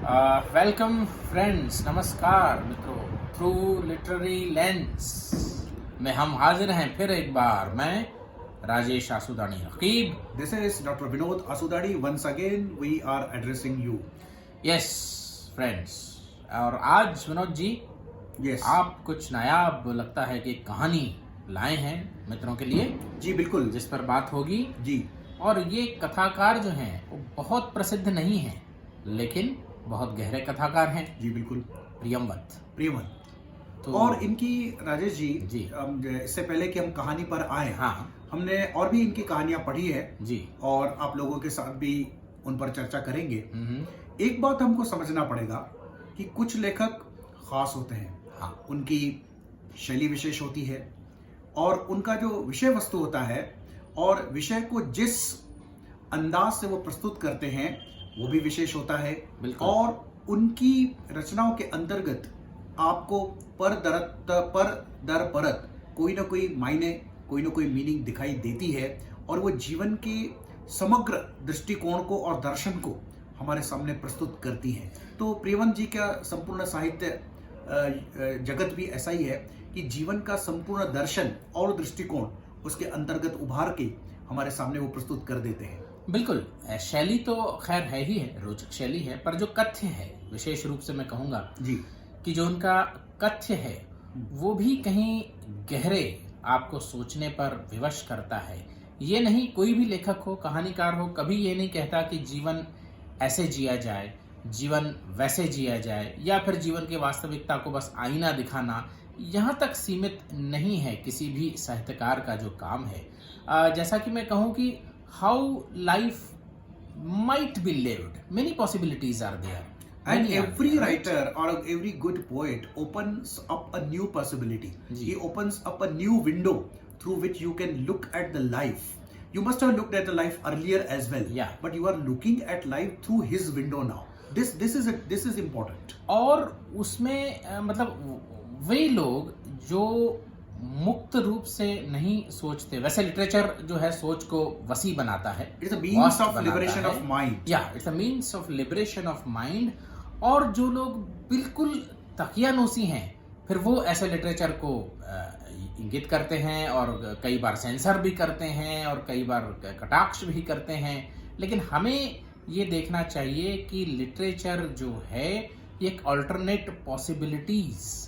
Welcome friends, नमस्कार मित्रों। Through literary lens में हम हाजिर हैं फिर एक बार। मैं Rajesh Asudani Raqeeb. This is Dr. Vinod Asudani. Once again, we are addressing you. Yes friends, और आज विनोद जी Yes. आप कुछ नायाब लगता है कि कहानी लाए हैं मित्रों के लिए, जी बिल्कुल। जिस पर बात होगी। जी और ये कथाकार जो हैं वो बहुत प्रसिद्ध नहीं हैं, लेकिन बहुत गहरे कथाकार हैं। जी बिल्कुल। प्रियमवत। प्रियमन। तो और इनकी राजेश जी जी। इससे पहले कि हम कहानी पर आए, हाँ हमने और भी इनकी कहानियां पढ़ी है जी। और आप लोगों के साथ भी उन पर चर्चा करेंगे। हम्म। एक बात हमको समझना पड़ेगा कि कुछ लेखक खास होते हैं। हाँ। उनकी शैली विशेष होती है और उनका जो विषय वस्तु होता है और विषय को जिस अंदाज से वो प्रस्तुत करते हैं वो भी विशेष होता है। बिल्कुल। और उनकी रचनाओं के अंतर्गत आपको पर दर परत कोई ना कोई मायने, कोई ना कोई मीनिंग दिखाई देती है और वो जीवन के समग्र दृष्टिकोण को और दर्शन को हमारे सामने प्रस्तुत करती हैं। तो प्रियवंत जी का संपूर्ण साहित्य जगत भी ऐसा ही है कि जीवन का संपूर्ण दर्शन और दृष्टिकोण उसके अंतर्गत उभार के हमारे सामने वो प्रस्तुत कर देते हैं। बिल्कुल। शैली तो खैर है ही है, रोचक शैली है, पर जो कथ्य है, विशेष रूप से मैं कहूँगा जी कि जो उनका कथ्य है वो भी कहीं गहरे आपको सोचने पर विवश करता है। ये नहीं, कोई भी लेखक हो, कहानीकार हो, कभी ये नहीं कहता कि जीवन ऐसे जिया जाए, जीवन वैसे जिया जाए, या फिर जीवन की वास्तविकता को बस आईना दिखाना, यहाँ तक सीमित नहीं है किसी भी साहित्यकार का जो काम है। जैसा कि मैं कहूँ कि how life might be lived, many possibilities are there. And Many are every there, right? writer or every good poet opens up a new possibility. जी. He opens up a new window through which you can look at the life. You must have looked at the life earlier as well. Yeah. But you are looking at life through his window now. This is important. और उसमें मतलब वे लोग जो मुक्त रूप से नहीं सोचते, वैसे लिटरेचर जो है सोच को वसी बनाता है। It's a means vast of बनाता liberation है। of mind. Yeah, it's a means of liberation of mind। और जो लोग बिल्कुल तकियानूसी हैं, फिर वो ऐसे लिटरेचर को इंगित करते हैं और कई बार सेंसर भी करते हैं और कई बार कटाक्ष भी करते हैं। लेकिन हमें ये देखना चाहिए कि लिटरेचर जो है ये एक अल्टरनेट पॉसिबिलिटीज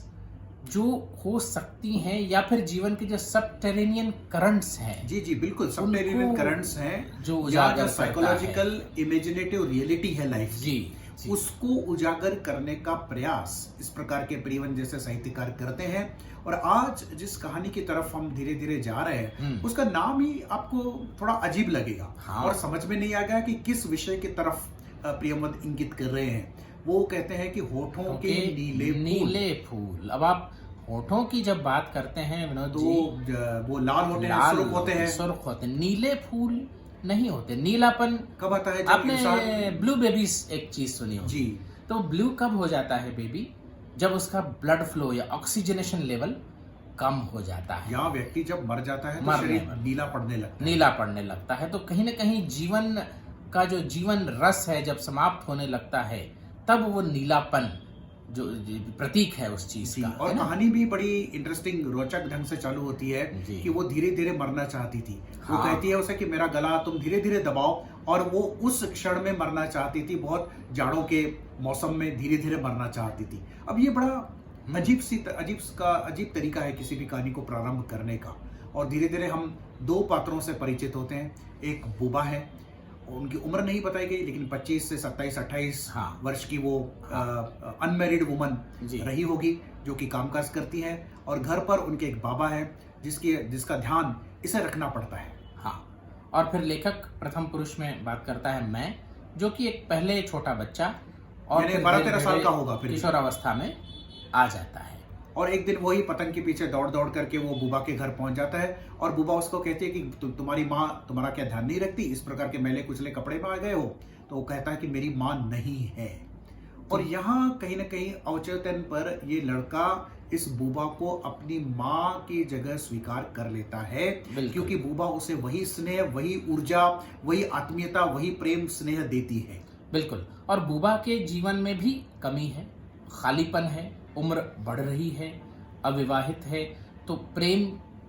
जो हो सकती हैं, या फिर जीवन के जो सबटेरेनियन करंट्स हैं। जी जी बिल्कुल। सबटेरेनियन करंट्स हैं जो या उजागर जो करता साइकोलॉजिकल इमेजिनेटिव रियलिटी है लाइफ जी, जी। उसको उजागर करने का प्रयास इस प्रकार के प्रियवन जैसे साहित्यकार करते हैं। और आज जिस कहानी की तरफ हम धीरे धीरे जा रहे हैं उसका नाम ही आपको थोड़ा अजीब लगेगा। हाँ। और समझ में नहीं आएगा कि किस विषय की तरफ प्रियमवत इंगित कर रहे हैं। वो कहते हैं कि होठों के नीले फूल। अब आप होठों की जब बात करते हैं विनोद तो जी, वो लाल होते हैं, सुर्ख होते हैं। सुर्ख होते हैं, नीले फूल नहीं होते। नीलापन कब आता है? जब आपने इंसान ब्लू बेबीज एक चीज सुनी होगी। जी। तो ब्लू कब हो जाता है बेबी? जब उसका ब्लड फ्लो या ऑक्सीजनेशन लेवल कम हो जाता है, या व्यक्ति जब मर जाता है तो मरने शरीर पर। नीला पड़ने लगता है। नीला पड़ने लगता है। तो कहीं ना कहीं जीवन का जो जीवन रस है जब समाप्त होने लगता है, तब वो नीलापन जो प्रतीक है उस चीज जी। का। और है ना? कहानी भी बड़ी इंटरेस्टिंग रोचक ढंग से चालू होती है जी। कि वो धीरे धीरे मरना चाहती थी। वो हाँ। कहती है उसे कि मेरा गला तुम धीरे धीरे दबाओ, और वो उस क्षण में मरना चाहती थी। बहुत जाड़ों के मौसम में धीरे धीरे मरना चाहती थी। अब ये बड़ा अजीब तरीका है किसी भी कहानी को प्रारंभ करने का। और धीरे धीरे हम दो पात्रों से परिचित होते हैं। एक बुबा है, उनकी उम्र नहीं बताई गई, लेकिन 25 से 27-28 हाँ। वर्ष की वो अनमैरिड वुमन जी। रही होगी जो कि कामकाज करती है। और घर पर उनके एक बाबा है जिसका ध्यान इसे रखना पड़ता है। हाँ। और फिर लेखक प्रथम पुरुष में बात करता है मैं, जो कि एक पहले छोटा बच्चा और यानी फिर 12-13 धीरे-धीरे साल का होगा फिर भी। किशोरावस्था में आ जाता है। और एक दिन वही पतंग के पीछे दौड़ दौड़ करके वो बुबा के घर पहुंच जाता है। और बुबा उसको कहती है कि तुम्हारी माँ तुम्हारा क्या ध्यान नहीं रखती, इस प्रकार के मैले कुचले कपड़े में आ गए हो। तो वो कहता है कि मेरी माँ नहीं है। और यहाँ कहीं ना कहीं अवचेतन पर ये लड़का इस बुबा को अपनी माँ की जगह स्वीकार कर लेता है, क्योंकि बुबा उसे वही स्नेह, वही ऊर्जा, वही आत्मीयता, वही प्रेम स्नेह देती है। बिल्कुल। और बुबा के जीवन में भी कमी है, खालीपन है, उम्र बढ़ रही है, अविवाहित है, तो प्रेम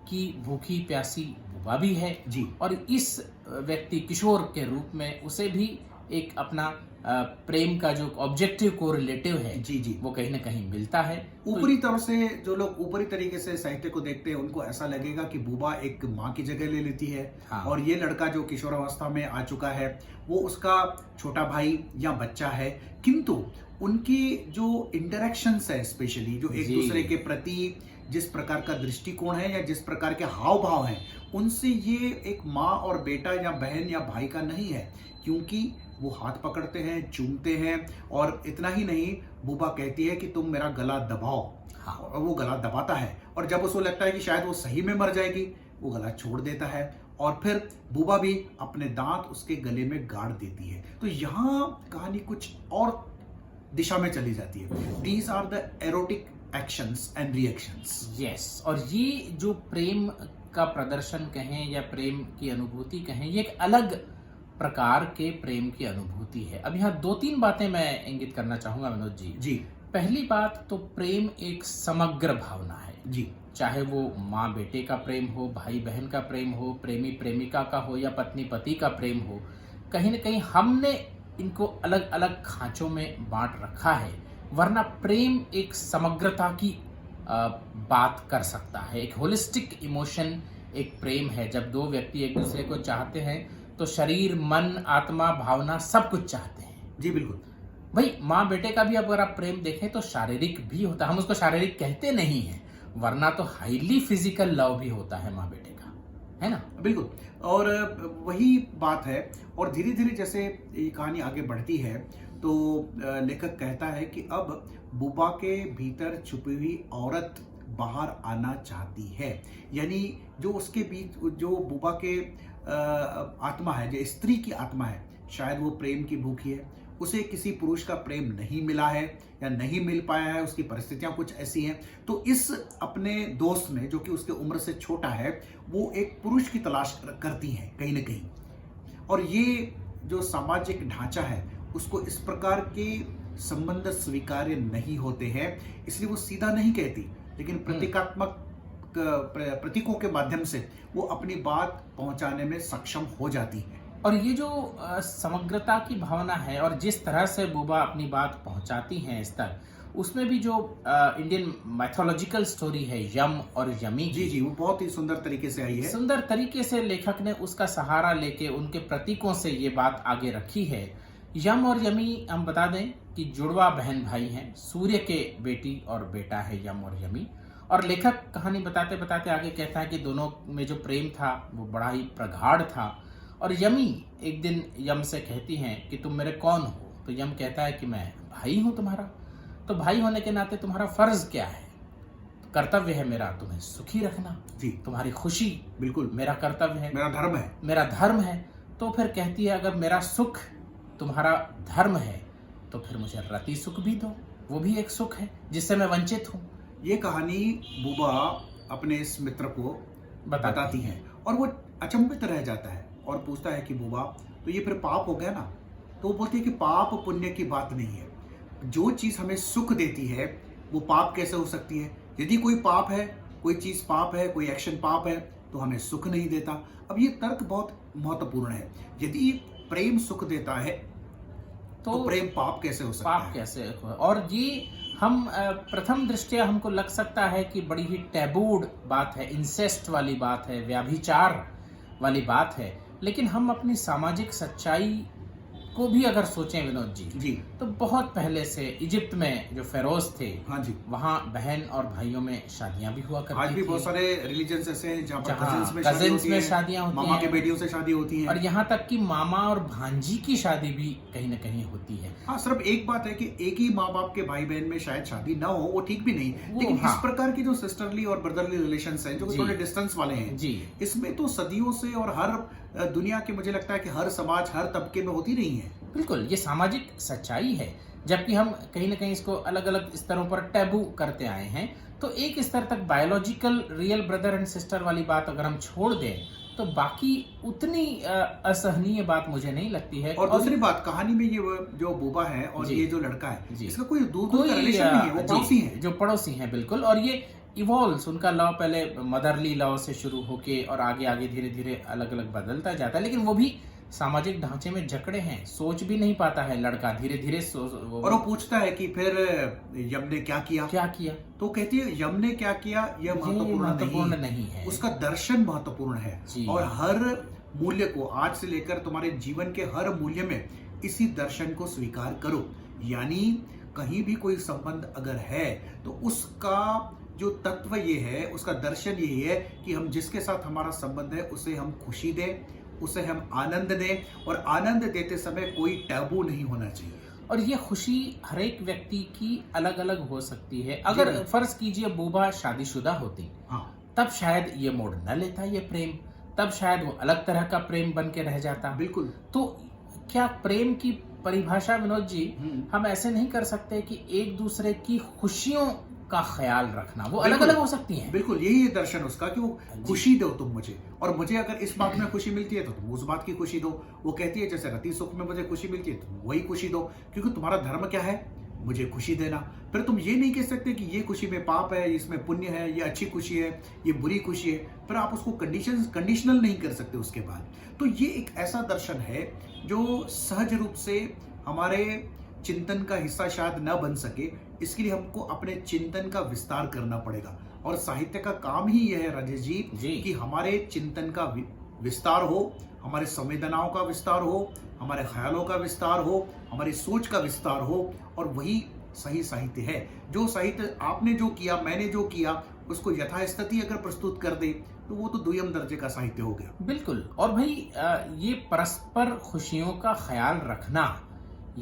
की भूखी प्यासी बुबा भी है। जी। और इस व्यक्ति किशोर के रूप में उसे भी एक अपना प्रेम का जो ऑब्जेक्टिव कोरिलेटिव है, जी जी, वो कहीं ना कहीं मिलता है। तो ऊपरी तौर से जो लोग ऊपरी तरीके से साहित्य को देखते हैं उनको ऐसा लगेगा कि बुबा एक माँ की जगह ले लेती है। हाँ। और ये लड़का जो किशोरावस्था में आ चुका है वो उसका छोटा भाई या बच्चा है, किंतु उनकी जो इंटरेक्शंस है, स्पेशली जो एक जी। दूसरे के प्रति जिस प्रकार का दृष्टिकोण है या जिस प्रकार के हाव भाव हैं, उनसे ये एक माँ और बेटा या बहन या भाई का नहीं है, क्योंकि वो हाथ पकड़ते हैं, चूमते हैं। और इतना ही नहीं, बुबा कहती है कि तुम मेरा गला दबाओ। हाँ। और वो गला दबाता है, और जब उसको लगता है कि शायद वो सही में मर जाएगी, वो गला छोड़ देता है और फिर बुबा भी अपने दांत उसके गले में गाड़ देती है। तो यहाँ कहानी कुछ और दिशा में चली जाती है। These are the erotic actions and reactions. Yes. और ये जो प्रेम का प्रदर्शन कहें या प्रेम की अनुभूति कहें, ये एक अलग प्रकार के प्रेम की अनुभूति है। अब यहाँ 2-3 बातें मैं इंगित करना चाहूंगा विनोद जी। जी पहली बात तो प्रेम एक समग्र भावना है। जी, चाहे वो माँ बेटे का प्रेम हो, भाई बहन का प्रेम हो, प्रेमी प्रेमिका का हो या पत्नी पति का प्रेम हो, कहीं ना कहीं हमने इनको अलग अलग खांचों में बांट रखा है। वरना प्रेम एक समग्रता की बात कर सकता है। एक होलिस्टिक इमोशन एक प्रेम है। जब दो व्यक्ति एक दूसरे को चाहते हैं तो शरीर, मन, आत्मा, भावना सब कुछ चाहते हैं। जी बिल्कुल। भाई माँ बेटे का भी अगर आप प्रेम देखें तो शारीरिक भी होता है। हम उसको शारीरिक कहते नहीं हैं, वरना तो हाईली फिजिकल लव भी होता है माँ बेटे का, है ना? बिल्कुल। और वही बात है। और धीरे धीरे जैसे ये कहानी आगे बढ़ती है तो लेखक कहता है कि अब बुबा के भीतर छुपी हुई औरत बाहर आना चाहती है। यानी जो उसके बीच जो बुबा के आत्मा है, जो स्त्री की आत्मा है, शायद वो प्रेम की भूखी है। उसे किसी पुरुष का प्रेम नहीं मिला है या नहीं मिल पाया है, उसकी परिस्थितियां कुछ ऐसी हैं। तो इस अपने दोस्त में, जो कि उसके उम्र से छोटा है, वो एक पुरुष की तलाश करती है कहीं ना कहीं। और ये जो सामाजिक ढांचा है उसको इस प्रकार के संबंध स्वीकार्य नहीं होते हैं, इसलिए वो सीधा नहीं कहती, लेकिन प्रतीकात्मक प्रतीकों के माध्यम से वो अपनी बात पहुंचाने में सक्षम हो जाती है। और ये जो समग्रता की भावना है और जिस तरह से बुबा अपनी बात पहुंचाती हैं इस तक, उसमें भी जो इंडियन मैथोलॉजिकल स्टोरी है यम और यमी की, जी जी, वो बहुत ही सुंदर तरीके से आई है। सुंदर तरीके से लेखक ने उसका सहारा लेके उनके प्रतीकों से ये बात आगे रखी है। यम और यमी, हम बता दें कि जुड़वा बहन भाई हैं, सूर्य के बेटी और बेटा है यम और यमी। और लेखक कहानी बताते बताते आगे कहता है कि दोनों में जो प्रेम था वो बड़ा ही प्रगाढ़ था। और यमी एक दिन यम से कहती हैं कि तुम मेरे कौन हो? तो यम कहता है कि मैं भाई हूं तुम्हारा। तो भाई होने के नाते तुम्हारा फर्ज क्या है? तो कर्तव्य है मेरा तुम्हें सुखी रखना, जी तुम्हारी खुशी बिल्कुल मेरा कर्तव्य है, मेरा धर्म है। मेरा धर्म है। तो फिर कहती है अगर मेरा सुख तुम्हारा धर्म है तो फिर मुझे रति सुख भी दो, वो भी एक सुख है जिससे मैं वंचित हूँ। ये कहानी बुबा अपने इस मित्र को बताती है और वो अचंभित रह जाता है और पूछता है कि बुबा, तो ये फिर पाप हो गया ना? तो वो बोलती है कि पाप पुण्य की बात नहीं है, जो चीज हमें सुख देती है वो पाप कैसे हो सकती है? यदि कोई पाप है, कोई चीज पाप है, कोई एक्शन पाप है, तो हमें सुख नहीं देता। अब ये तर्क बहुत महत्वपूर्ण है। यदि प्रेम सुख देता है तो प्रेम पाप कैसे हो सकता पाप है? कैसे हो? और ये हम प्रथम दृष्टया हमको लग सकता है कि बड़ी ही टैबूड बात है, इंसेस्ट वाली बात है, व्याभिचार वाली बात है। लेकिन हम अपनी सामाजिक सच्चाई को भी अगर सोचें विनोद जी, तो बहुत पहले से इजिप्ट में जो फेरोज थे, हाँ जी, वहाँ बहन और भाइयों में शादियां भी हुआ करती आज भी थी। बहुत सारे रिलीजन्स ऐसे हैं जहाँ पर कजिन्स में शादियां होती मामा हैं, के बेटियों से शादी होती है। और यहाँ तक कि मामा और भांजी की शादी भी कहीं ना कहीं होती है। हाँ, सिर्फ एक बात है कि एक ही माँ बाप के भाई बहन में शायद शादी ना हो, वो ठीक भी नहीं, लेकिन हाँ, इस प्रकार की जो सिस्टरली और ब्रदरली रिलेशंस हैं, जो थोड़े डिस्टेंस वाले हैं जी, इसमें तो सदियों से और हर दुनिया के, मुझे लगता है कि हर समाज, हर तबके में होती रही है। बिल्कुल, ये सामाजिक सच्चाई है। जबकि हम कहीं ना कहीं इसको अलग अलग स्तरों पर टैबू करते आए हैं। तो एक स्तर तक biological real brother and sister वाली बात अगर हम छोड़ दें तो बाकी उतनी असहनीय बात मुझे नहीं लगती है। और दूसरी बात, कहानी में ये जो बुबा है और जी। ये जो लड़का है, जी। इसका कोई दूर का रिलेशन नहीं है, वो पड़ोसी है। जो पड़ोसी हैं, बिल्कुल। और ये इवॉल्व्स, उनका लॉ पहले मदरली लॉ से शुरू होके और आगे आगे धीरे धीरे अलग अलग बदलता जाता है, लेकिन वो भी सामाजिक ढांचे में जकड़े हैं। सोच भी नहीं पाता है लड़का, धीरे धीरे और वो पूछता है कि फिर यम ने क्या किया, क्या किया। तो कहती है यम ने क्या किया यह महत्वपूर्ण नहीं है, उसका दर्शन महत्वपूर्ण है। जी। और हर मूल्य को, आज से लेकर तुम्हारे जीवन के हर मूल्य में इसी दर्शन को स्वीकार करो। यानी कहीं भी कोई संबंध अगर है तो उसका जो तत्व ये है, उसका दर्शन यही है कि हम जिसके साथ हमारा संबंध है उसे हम खुशी दें, उसे हम आनंद दें, और आनंद देते समय कोई टैबू नहीं होना चाहिए। और ये खुशी हर एक व्यक्ति की अलग अलग हो सकती है। अगर फर्ज कीजिए बुबा शादीशुदा होती, हाँ, तब शायद ये मोड़ न लेता ये प्रेम, तब शायद वो अलग तरह का प्रेम बन के रह जाता। बिल्कुल। तो क्या प्रेम की परिभाषा, विनोद जी, हम ऐसे नहीं कर सकते कि एक दूसरे की खुशियों का ख्याल रखना, वो अलग अलग हो सकती हैं? बिल्कुल, यही है दर्शन उसका कि वो खुशी दो तुम मुझे, और मुझे अगर इस बात में खुशी मिलती है तो तुम उस बात की खुशी दो। वो कहती है जैसे रति सुख में मुझे खुशी मिलती है तो वही खुशी दो, क्योंकि तुम्हारा धर्म क्या है, मुझे खुशी देना। फिर तुम ये नहीं कह सकते कि ये खुशी में पाप है, इसमें पुण्य है, ये अच्छी खुशी है, ये बुरी खुशी है। फिर आप उसको कंडीशनल नहीं कर सकते उसके बाद। तो ये एक ऐसा दर्शन है जो सहज रूप से हमारे चिंतन का हिस्सा शायद न बन सके, इसके लिए हमको अपने चिंतन का विस्तार करना पड़ेगा। और साहित्य का काम ही यह है राजेश जी कि हमारे चिंतन का विस्तार हो, हमारे संवेदनाओं का विस्तार हो, हमारे ख्यालों का विस्तार हो, हमारी सोच का विस्तार हो। और वही सही साहित्य है। जो साहित्य आपने जो किया, मैंने जो किया, उसको यथास्थिति अगर प्रस्तुत कर दे तो वो तो दुय्यम दर्जे का साहित्य हो गया। बिल्कुल। और भाई ये परस्पर खुशियों का ख्याल रखना,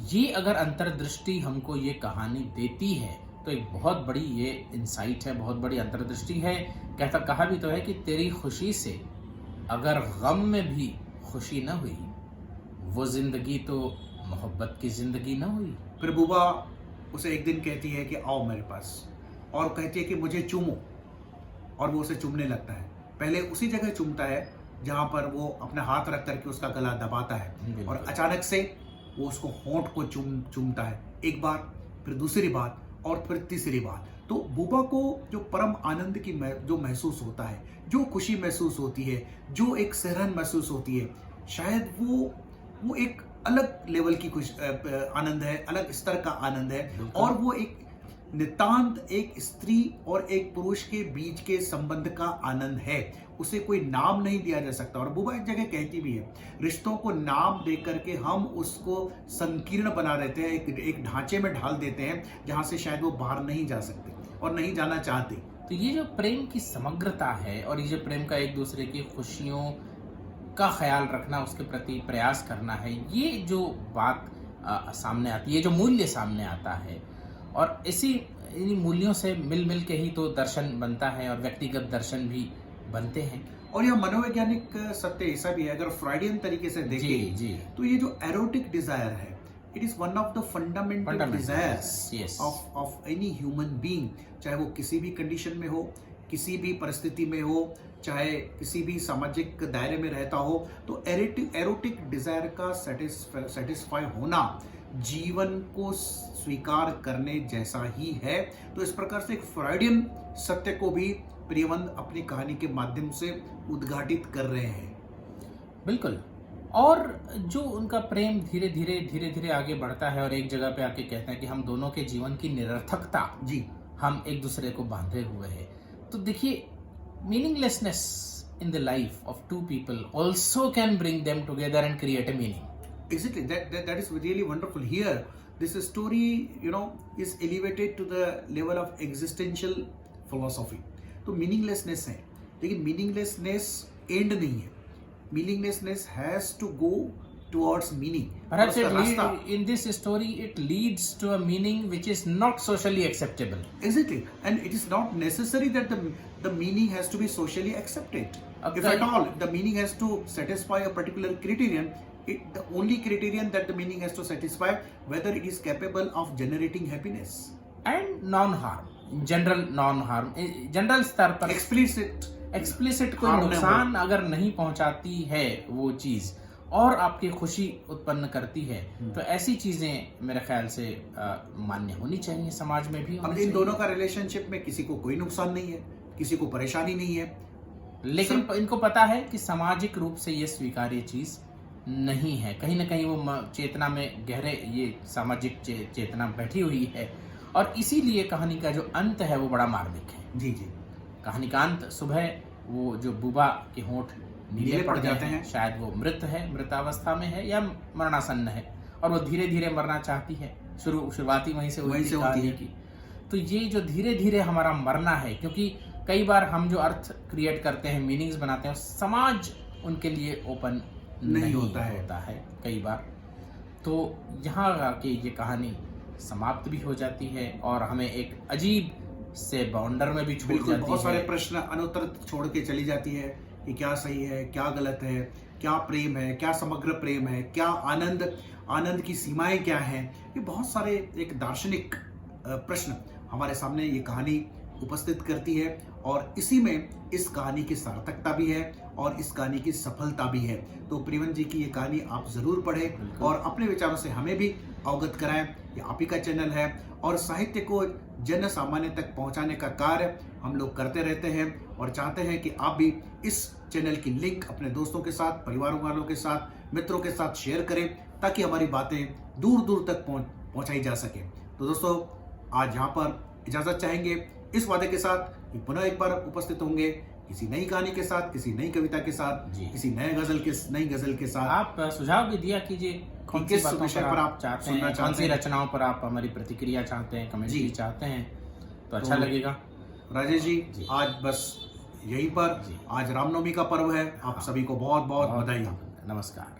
ये अगर अंतर्दृष्टि हमको ये कहानी देती है तो एक बहुत बड़ी ये इंसाइट है, बहुत बड़ी अंतर्दृष्टि है। कहा भी तो है कि तेरी खुशी से अगर गम में भी खुशी न हुई, वो जिंदगी तो मोहब्बत की जिंदगी न हुई। फिर बुबा उसे एक दिन कहती है कि आओ मेरे पास, और कहती है कि मुझे चूमो, और वो उसे चूमने लगता है। पहले उसी जगह चूमता है जहां पर वो अपना हाथ रख करके उसका गला दबाता है, और अचानक से वो उसको होंठ को चूमता है, एक बार, फिर दूसरी बार, और फिर तीसरी बार। तो बुबा को जो परम आनंद की जो महसूस होता है, जो खुशी महसूस होती है, जो एक सहरन महसूस होती है, शायद वो एक अलग लेवल की आनंद है, अलग स्तर का आनंद है। और वो एक नितांत एक स्त्री और एक पुरुष के बीच के संबंध का आनंद है। उसे कोई नाम नहीं दिया जा सकता। और बुबा एक जगह कहती भी है, रिश्तों को नाम दे करके हम उसको संकीर्ण बना देते हैं, एक ढांचे में ढाल देते हैं जहां से शायद वो बाहर नहीं जा सकते और नहीं जाना चाहते। तो ये जो प्रेम की समग्रता है, और ये जो प्रेम का एक दूसरे की खुशियों का ख्याल रखना, उसके प्रति प्रयास करना है, ये जो बात सामने आती है, जो मूल्य सामने आता है, और इन्हीं मूल्यों से मिल के ही तो दर्शन बनता है और व्यक्तिगत दर्शन भी बनते हैं। और यह मनोवैज्ञानिक सत्य ऐसा भी है, अगर फ्राइडियन तरीके से देखें तो ये जो एरोटिक डिजायर है, it is one of the fundamental desires of any human being, चाहे वो किसी भी कंडीशन में हो, किसी भी परिस्थिति में हो, चाहे किसी भी सामाजिक दायरे में रहता हो। तो एरोटिक डिजायर का सेटिस्फाई होना जीवन को स्वीकार करने जैसा ही है। तो इस प्रकार से एक फ्राइडियन सत्य को भी प्रियवंत अपनी कहानी के माध्यम से उद्घाटित कर रहे हैं। बिल्कुल। और जो उनका प्रेम धीरे धीरे आगे बढ़ता है और एक जगह पे आके कहते हैं कि हम दोनों के जीवन की निरर्थकता जी हम एक दूसरे को बांधे हुए हैं। तो देखिए, meaninglessness in the life of two people also can bring them together and create a meaning. Exactly, that is really wonderful. Here, this story, is elevated to the level of existential philosophy. तो meaninglessness है, लेकिन meaninglessness end नहीं है। Meaninglessness has to go towards meaning. Perhaps in this story it leads to a meaning which is not socially acceptable. Exactly, and it is not necessary that the meaning has to be socially accepted. If at all the meaning has to satisfy a particular criterion, the only criterion that the meaning has to satisfy whether it is capable of generating happiness and non-harm, general non-harm, general स्तर पर explicit explicit कोई harm न हो। नुकसान अगर नहीं पहुंचाती है वो चीज और आपकी खुशी उत्पन्न करती है, तो ऐसी चीजें मेरे ख्याल से मान्य होनी चाहिए, समाज में भी अब होनी इन चाहिए। दोनों का रिलेशनशिप में किसी को कोई नुकसान नहीं है, किसी को परेशानी नहीं है, लेकिन इनको पता है कि सामाजिक रूप से ये स्वीकार्य चीज नहीं है। कहीं ना कहीं वो चेतना में गहरे ये सामाजिक चेतना बैठी हुई है, और इसीलिए कहानी का जो अंत है वो बड़ा मार्मिक है। जी जी। कहानी का अंत सुबह वो जो बुबा के होंठ नीले पड़ जाते हैं, शायद वो मृत है, मृतावस्था में है या मरणासन्न है, और वो धीरे धीरे मरना चाहती है। शुरुआती वहीं से होती है की। तो ये जो धीरे धीरे हमारा मरना है, क्योंकि कई बार हम जो अर्थ क्रिएट करते हैं, मीनिंग्स बनाते हैं, समाज उनके लिए ओपन नहीं होता है कई बार। तो यहाँ आके ये कहानी समाप्त भी हो जाती है और हमें एक अजीब से बाउंडर में भी छोड़ जाती है। बहुत सारे प्रश्न अनुत्तरित छोड़ के चली जाती है कि क्या सही है, क्या गलत है, क्या प्रेम है, क्या समग्र प्रेम है, क्या आनंद की सीमाएं क्या हैं। ये बहुत सारे एक दार्शनिक प्रश्न हमारे सामने ये कहानी उपस्थित करती है, और इसी में इस कहानी की सार्थकता भी है और इस कहानी की सफलता भी है। तो प्रियवन जी की ये कहानी आप जरूर पढ़ें और अपने विचारों से हमें भी अवगत कराएं। ये आप ही का चैनल है और साहित्य को जन सामान्य तक पहुंचाने का कार्य हम लोग करते रहते हैं, और चाहते हैं कि आप भी इस चैनल की लिंक अपने दोस्तों के साथ, परिवार वालों के साथ, मित्रों के साथ शेयर करें, ताकि हमारी बातें दूर दूर तक पहुंचाई जा सके। तो दोस्तों, आज यहाँ पर इजाजत चाहेंगे इस वादे के साथ कि पुनः एक बार उपस्थित होंगे किसी नई कहानी के साथ, किसी नई कविता के साथ, किसी नई गजल के साथ। आप सुझाव भी दिया कीजिए, कौन सी विषय पर आप चाहते हैं, कौन सी रचनाओं पर आप हमारी प्रतिक्रिया चाहते हैं, कमेंट भी चाहते हैं, तो अच्छा लगेगा। राजेश जी, आज बस यहीं पर, आज रामनवमी का पर्व है, आप सभी को बहुत बहुत बधाई। नमस्कार।